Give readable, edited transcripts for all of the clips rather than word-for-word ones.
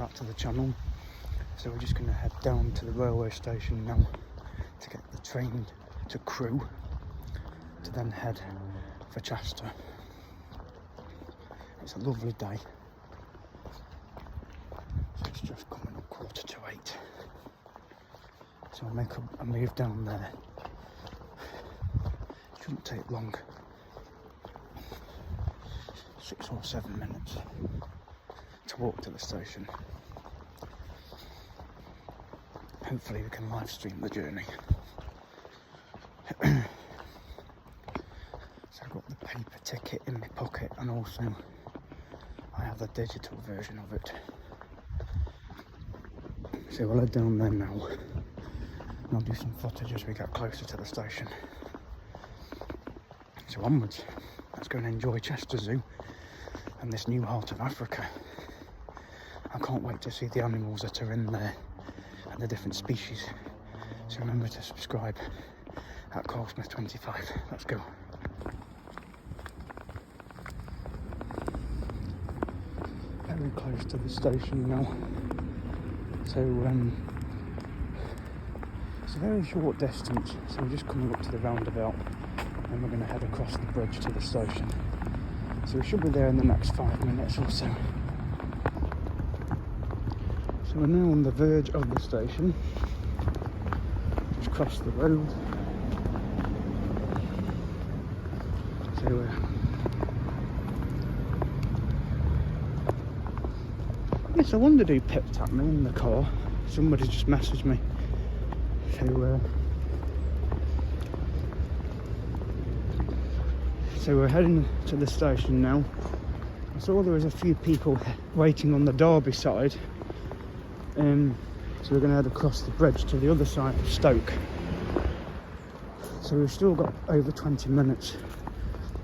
back to the channel. So we're just going to head down to the railway station now to get the train to Crewe to then head for Chester. It's a lovely day. So it's just coming up 7:45. So I'll make a move down there. Shouldn't take long. 6 or 7 minutes to walk to the station. Hopefully we can live stream the journey. So I've got the paper ticket in my pocket, and also I have the digital version of it. So we'll head down there now, and I'll do some footage as we get closer to the station. So onwards, let's go and enjoy Chester Zoo and this new heart of Africa. I can't wait to see the animals that are in there and the different species. So remember to subscribe at Carlsmith25. Let's go. Very close to the station now. So it's a very short distance. So we're just coming up to the roundabout, and we're going to head across the bridge to the station. So we should be there in the next 5 minutes or so. So we're now on the verge of the station. Just crossed the road. So yes, I wondered who pipped at me in the car. Somebody just messaged me. So we're heading to the station now. I saw there was a few people waiting on the Derby side. So we're going to head across the bridge to the other side of Stoke. So we've still got over 20 minutes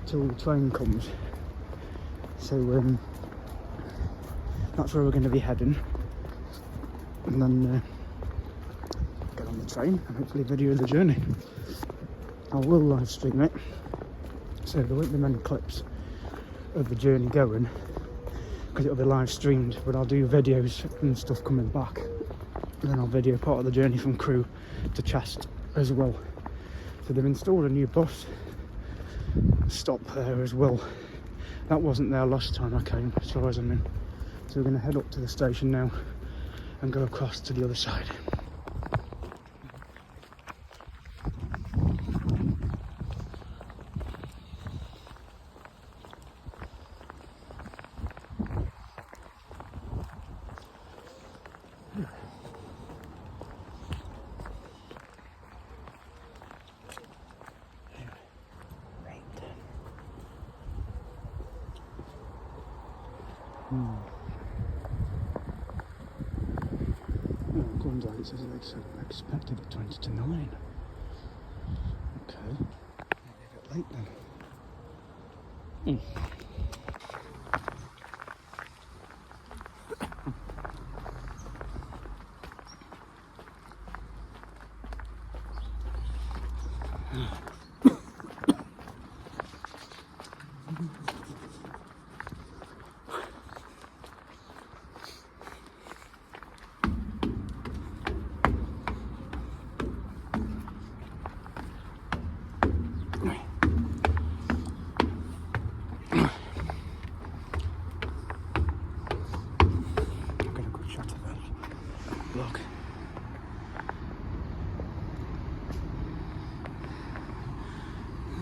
till the train comes. So that's where we're going to be heading. And then get on the train and hopefully video the journey. I will live stream it. So there won't be many clips of the journey going, because it'll be live streamed, but I'll do videos and stuff coming back, and then I'll video part of the journey from Crewe to Chester as well. So they've installed a new bus stop there as well. That wasn't there last time I came, as far as I know. So we're going to head up to the station now and go across to the other side. According to that, it says it's expected at 20 to 9. Okay, maybe a bit late then.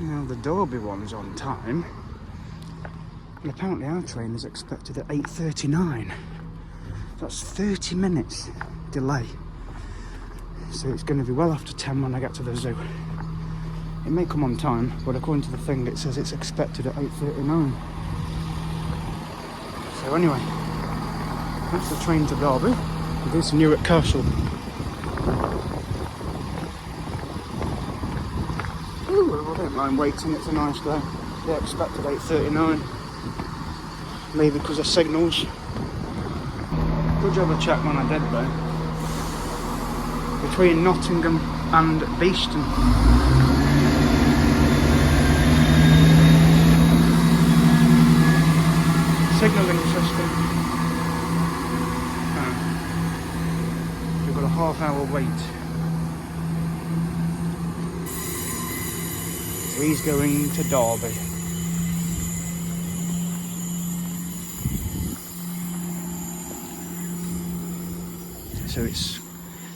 Now the Derby one's on time, and apparently our train is expected at 8:39. That's 30 minutes delay. So it's going to be well after 10 when I get to the zoo. It may come on time, but according to the thing it says it's expected at 8:39. So anyway, that's the train to Derby. We'll do some Newark Castle. I don't mind waiting, it's a nice day. They expected 8:39. Maybe because of signals. Good job I checked when I did though. Between Nottingham and Beeston. Signalling system. Oh. half-hour wait. So he's going to Derby. So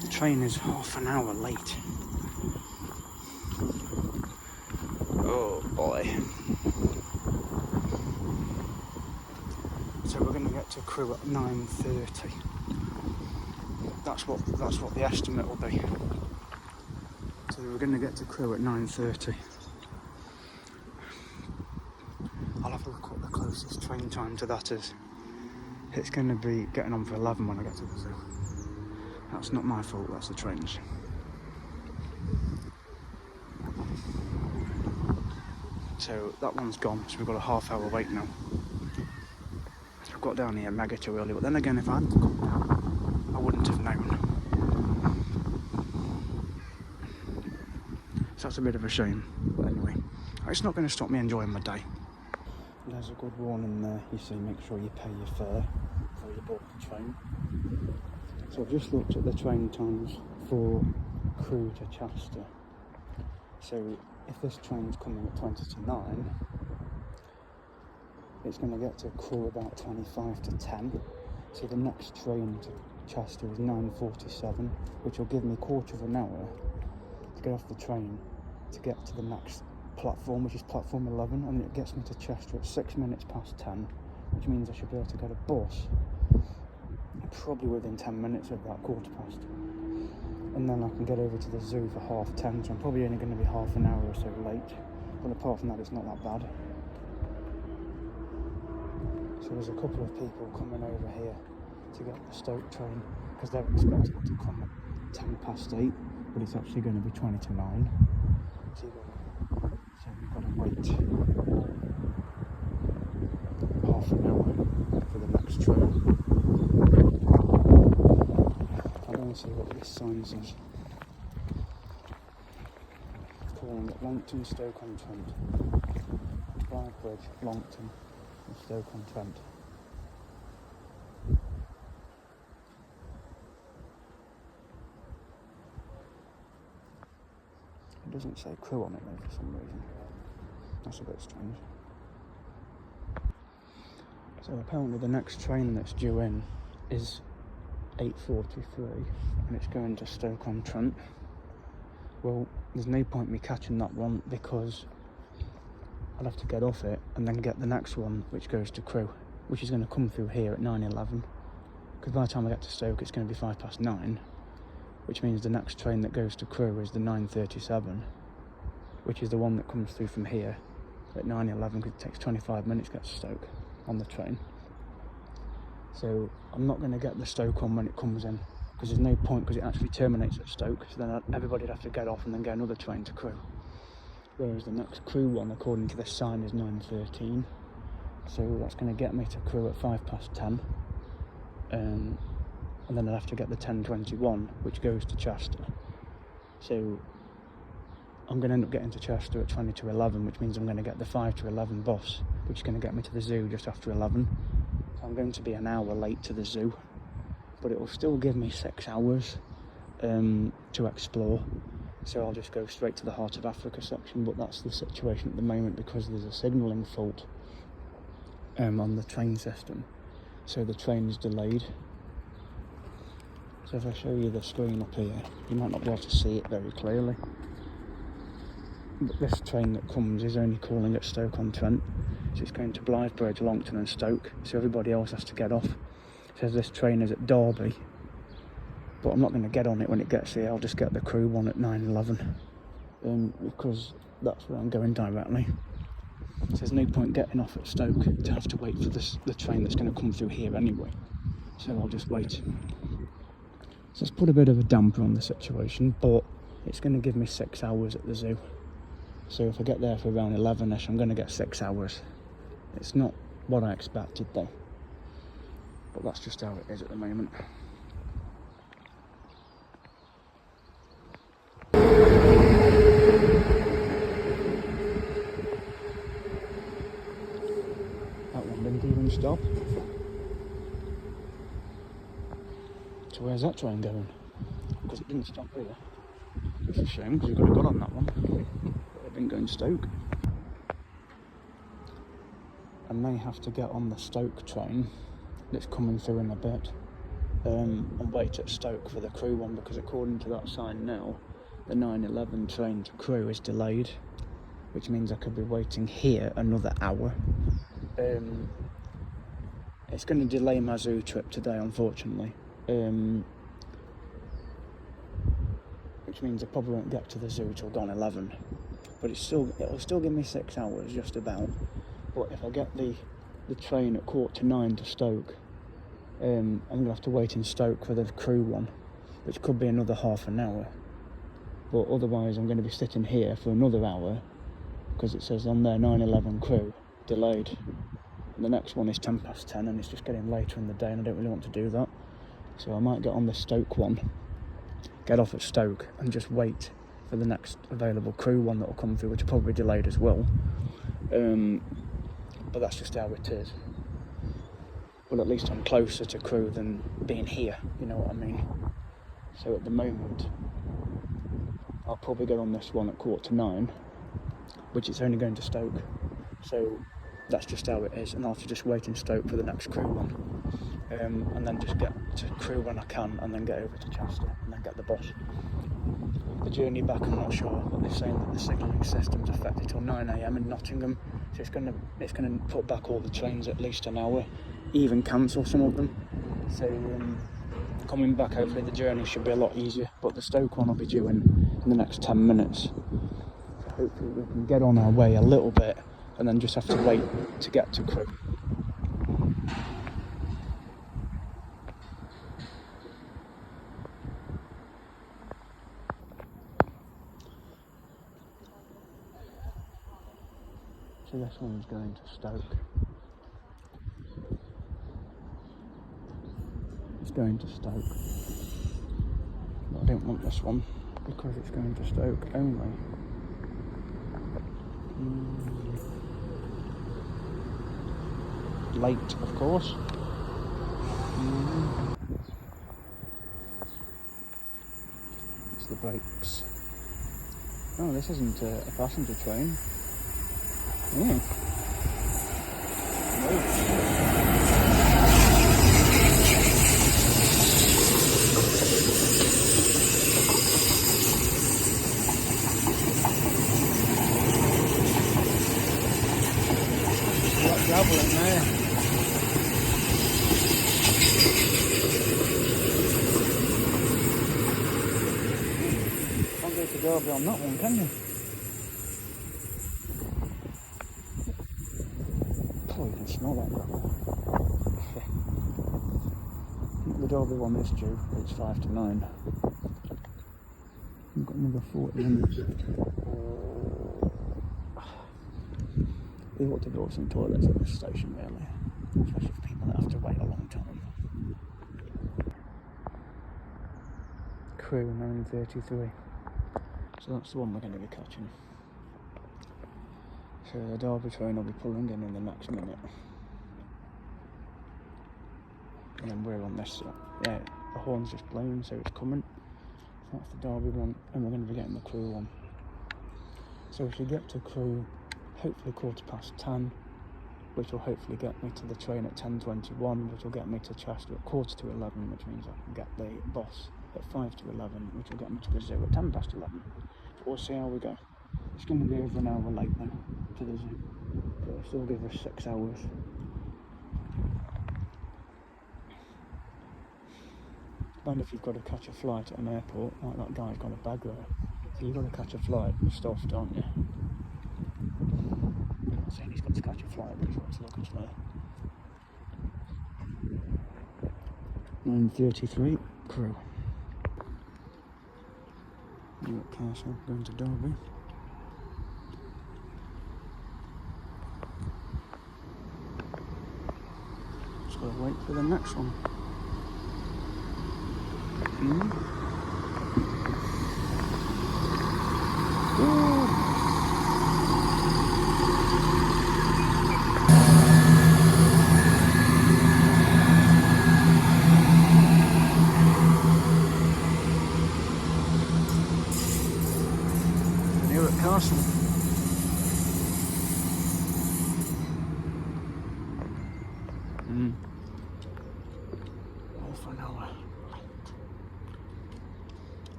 the train is half an hour late. Oh boy. So we're going to get to Crewe at 9:30. That's what the estimate will be. So we're going to get to Crewe at 9:30. I'll have a look what the closest train time to that is. It's going to be getting on for 11 when I get to the zoo. That's not my fault, that's the train's. So that one's gone, so we've got a half-hour wait now. I've got down here mega too early, but then again, if I hadn't come down, I wouldn't have known. So that's a bit of a shame, but anyway, it's not going to stop me enjoying my day. There's a good warning there, you see, make sure you pay your fare before you board the train. So I've just looked at the train times for Crewe to Chester. So if this train's coming at 20 to 9, it's going to get to Crewe about 25 to 10. So the next train to Chester is 9:47, which will give me a quarter of an hour to get off the train to get to the next platform, which is platform 11, and it gets me to Chester at 6 minutes past 10, which means I should be able to get a bus probably within 10 minutes of that, quarter past. And then I can get over to the zoo for 10:30, so I'm probably only going to be half an hour or so late. But apart from that, it's not that bad. So there's a couple of people coming over here to get the Stoke train, because they're expecting it to come at 8:10, but it's actually going to be 20 to 9. So we've got to wait half an hour for the next train. I don't see what this sign says. It's calling it Longton, Stoke-on-Trent. Blythe Bridge, Longton and Stoke-on-Trent. It doesn't say Crewe on it though for some reason. That's a bit strange. So apparently the next train that's due in is 8:43 and it's going to Stoke-on-Trent. Well, there's no point me catching that one because I'll have to get off it and then get the next one which goes to Crewe, which is going to come through here at 9:11, because by the time I get to Stoke it's going to be 9:05, which means the next train that goes to Crewe is the 9:37, which is the one that comes through from here at 9:11, because it takes 25 minutes to get to Stoke on the train. So I'm not going to get the Stoke one when it comes in, because there's no point, because it actually terminates at Stoke, so then everybody'd have to get off and then get another train to Crewe. Whereas the next Crewe one, according to this sign, is 9:13, so that's going to get me to Crewe at 10:05, and then I'll have to get the 10:21, which goes to Chester. So I'm going to end up getting to Chester at 20 to 11, which means I'm going to get the 5 to 11 bus, which is going to get me to the zoo just after 11. So I'm going to be an hour late to the zoo, but it will still give me 6 hours to explore. So I'll just go straight to the Heart of Africa section, but that's the situation at the moment because there's a signalling fault on the train system, so the train is delayed. So if I show you the screen up here, you might not be able to see it very clearly, but this train that comes is only calling at Stoke-on-Trent, so it's going to Blythe Bridge, Longton and Stoke, so everybody else has to get off. It says this train is at Derby, but I'm not going to get on it when it gets here. I'll just get the Crewe one at 9:11, because that's where I'm going directly. So there's no point getting off at Stoke to have to wait for the train that's going to come through here anyway, so I'll just wait. So it's put a bit of a damper on the situation, but it's going to give me 6 hours at the zoo. So if I get there for around 11ish, I'm going to get 6 hours. It's not what I expected though, but that's just how it is at the moment. That one didn't even stop. So where's that train going? because it didn't stop here. It's a shame because we could have got on that one. But I didn't go in Stoke. I may have to get on the Stoke train that's coming through in a bit and wait at Stoke for the Crewe one, because according to that sign now, the 9:11 train to Crewe is delayed, which means I could be waiting here another hour. It's going to delay my zoo trip today, unfortunately, which means I probably won't get to the zoo till gone 11. But it'll still give me 6 hours, just about. But if I get the train at 8:45 to Stoke, I'm going to have to wait in Stoke for the Crewe one, which could be another half an hour. But otherwise I'm going to be sitting here for another hour, because it says on there 9:11 Crewe, delayed. And the next one is 10:10, and it's just getting later in the day, and I don't really want to do that. So I might get on the Stoke one, get off at Stoke, and just wait for the next available Crewe one that will come through, which will probably be delayed as well. But that's just how it is. Well, at least I'm closer to Crewe than being here, you know what I mean? So at the moment, I'll probably get on this one at 8:45, which is only going to Stoke. So that's just how it is, and I'll have to just wait in Stoke for the next Crewe one. And then just get to Crewe when I can, and then get over to Chester, and then get the bus. The journey back, I'm not sure, but they're saying that the signalling system's affected till 9 AM in Nottingham, so it's going to put back all the trains at least an hour, even cancel some of them. So coming back, hopefully the journey should be a lot easier, but the Stoke one will be due in the next 10 minutes. So hopefully we can get on our way a little bit, and then just have to wait to get to Crewe. So this one's going to Stoke. It's going to Stoke. But I don't want this one because it's going to Stoke only. Late, of course. It's the brakes. Oh, this isn't a passenger train. Yeah. Got gravel in there. Can't go to Derby on that one, can you? Oh, you can smell that gravel. The Derby one is due, it's 5 to 9. We've got another 40 minutes. We ought to build some toilets at this station, really, especially for people that have to wait a long time. Crewe 9:33. So that's the one we're going to be catching. So the Derby train will be pulling in the next minute. And then we're on this side. Yeah, the horn's just blowing, so it's coming. So that's the Derby one, and we're going to be getting the Crewe one. So we should get to Crewe hopefully 10:15, which will hopefully get me to the train at 10:21, which will get me to Chester at 11:15, which means I can get the bus at 5 to 11, which will get me to the zoo at 11:10. But we'll see how we go. It's going to be over an hour late now to the zoo, but it'll still give us 6 hours. And if you've got to catch a flight at an airport, like that guy's got a bag there, so you've got to catch a flight and stuff, don't you? I'm not saying he's got to catch a flight, but he's got to luggage there. 9:33, Crewe. Newark Castle, going to Derby. Just gotta wait for the next one. Half an hour.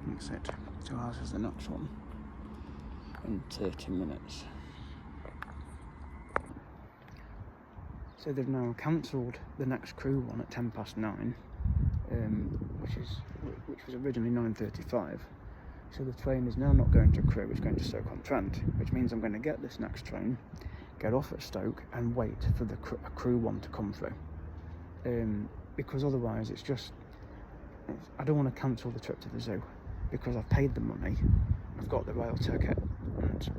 That's it. 2 hours is the next one. In 30 minutes. So they've now cancelled the next Crewe one at 9:10, which was originally 9:35. So the train is now not going to Crewe, it's going to Stoke-on-Trent, which means I'm going to get this next train, get off at Stoke and wait for the Crewe one to come through. Because otherwise I don't want to cancel the trip to the zoo, because I've paid the money, I've got the rail ticket, and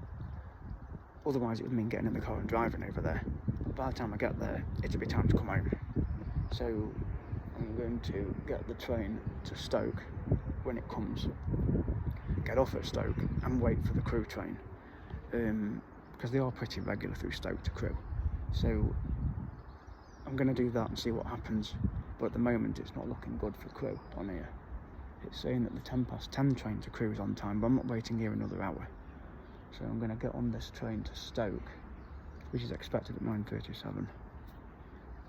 otherwise it would mean getting in the car and driving over there. By the time I get there, it'll be time to come home. So I'm going to get the train to Stoke when it comes, get off at Stoke and wait for the Crewe train, because they are pretty regular through Stoke to Crewe. So I'm going to do that and see what happens, but at the moment it's not looking good for Crewe on here. It's saying that the 10:10 train to Crewe is on time, but I'm not waiting here another hour. So I'm going to get on this train to Stoke, which is expected at 9:37,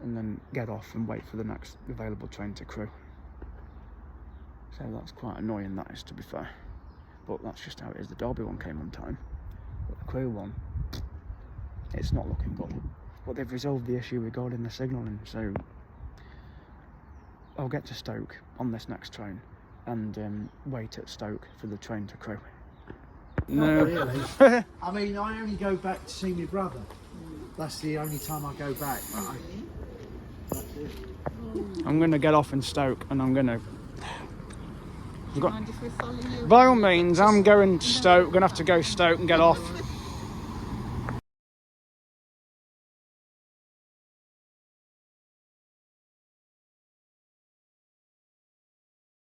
and then get off and wait for the next available train to Crewe. So that's quite annoying, that is, to be fair. But that's just how it is. The Derby one came on time, but the Crewe one, it's not looking good. But they've resolved the issue regarding the signalling, so I'll get to Stoke on this next train and wait at Stoke for the train to Crewe. No. Not really. I mean, I only go back to see my brother. That's the only time I go back. That's it. I'm going to get off in Stoke and I'm going to... By all means, I'm going to Stoke, going to have to go Stoke and get off.